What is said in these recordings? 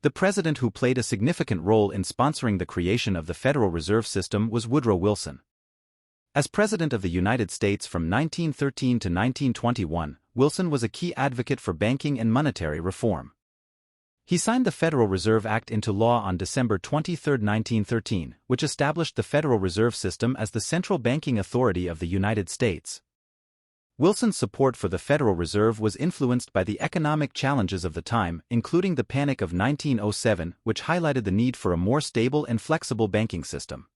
The president who played a significant role in sponsoring the creation of the Federal Reserve System was Woodrow Wilson. As President of the United States from 1913 to 1921, Wilson was a key advocate for banking and monetary reform. He signed the Federal Reserve Act into law on December 23, 1913, which established the Federal Reserve System as the central banking authority of the United States. Wilson's support for the Federal Reserve was influenced by the economic challenges of the time, including the Panic of 1907, which highlighted the need for a more stable and flexible banking system.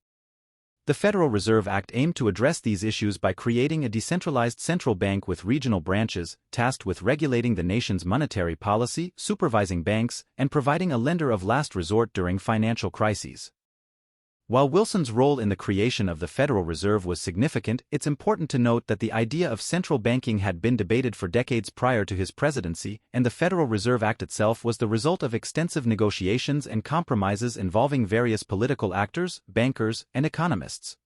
The Federal Reserve Act aimed to address these issues by creating a decentralized central bank with regional branches, tasked with regulating the nation's monetary policy, supervising banks, and providing a lender of last resort during financial crises. While Wilson's role in the creation of the Federal Reserve was significant, it's important to note that the idea of central banking had been debated for decades prior to his presidency, and the Federal Reserve Act itself was the result of extensive negotiations and compromises involving various political actors, bankers, and economists.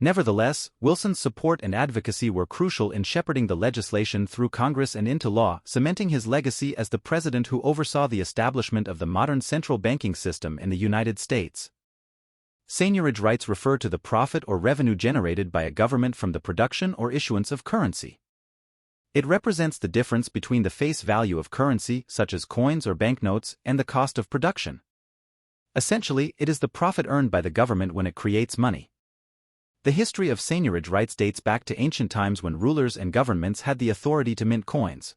Nevertheless, Wilson's support and advocacy were crucial in shepherding the legislation through Congress and into law, cementing his legacy as the president who oversaw the establishment of the modern central banking system in the United States. Seignorage rights refer to the profit or revenue generated by a government from the production or issuance of currency. It represents the difference between the face value of currency, such as coins or banknotes, and the cost of production. Essentially, it is the profit earned by the government when it creates money. The history of seignorage rights dates back to ancient times when rulers and governments had the authority to mint coins.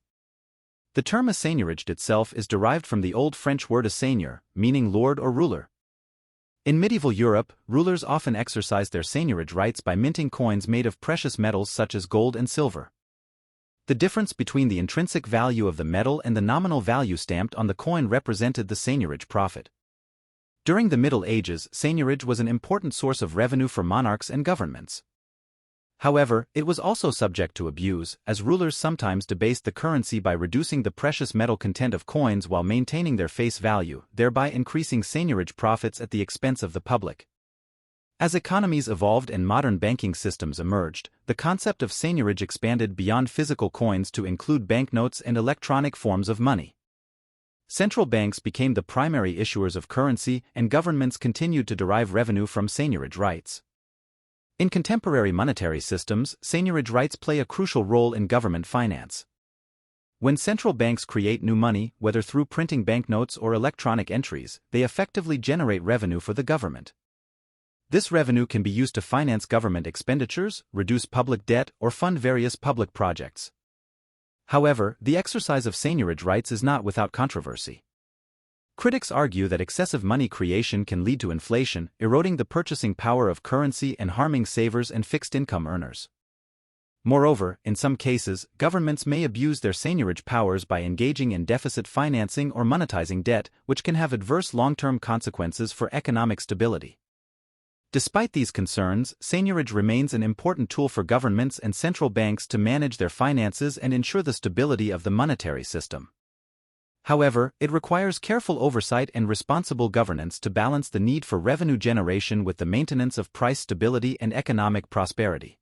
The term seignorage itself is derived from the Old French word seigneur, meaning lord or ruler. In medieval Europe, rulers often exercised their seignorage rights by minting coins made of precious metals such as gold and silver. The difference between the intrinsic value of the metal and the nominal value stamped on the coin represented the seignorage profit. During the Middle Ages, seignorage was an important source of revenue for monarchs and governments. However, it was also subject to abuse, as rulers sometimes debased the currency by reducing the precious metal content of coins while maintaining their face value, thereby increasing seignorage profits at the expense of the public. As economies evolved and modern banking systems emerged, the concept of seignorage expanded beyond physical coins to include banknotes and electronic forms of money. Central banks became the primary issuers of currency, and governments continued to derive revenue from seignorage rights. In contemporary monetary systems, seignorage rights play a crucial role in government finance. When central banks create new money, whether through printing banknotes or electronic entries, they effectively generate revenue for the government. This revenue can be used to finance government expenditures, reduce public debt, or fund various public projects. However, the exercise of seignorage rights is not without controversy. Critics argue that excessive money creation can lead to inflation, eroding the purchasing power of currency and harming savers and fixed-income earners. Moreover, in some cases, governments may abuse their seignorage powers by engaging in deficit financing or monetizing debt, which can have adverse long-term consequences for economic stability. Despite these concerns, seignorage remains an important tool for governments and central banks to manage their finances and ensure the stability of the monetary system. However, it requires careful oversight and responsible governance to balance the need for revenue generation with the maintenance of price stability and economic prosperity.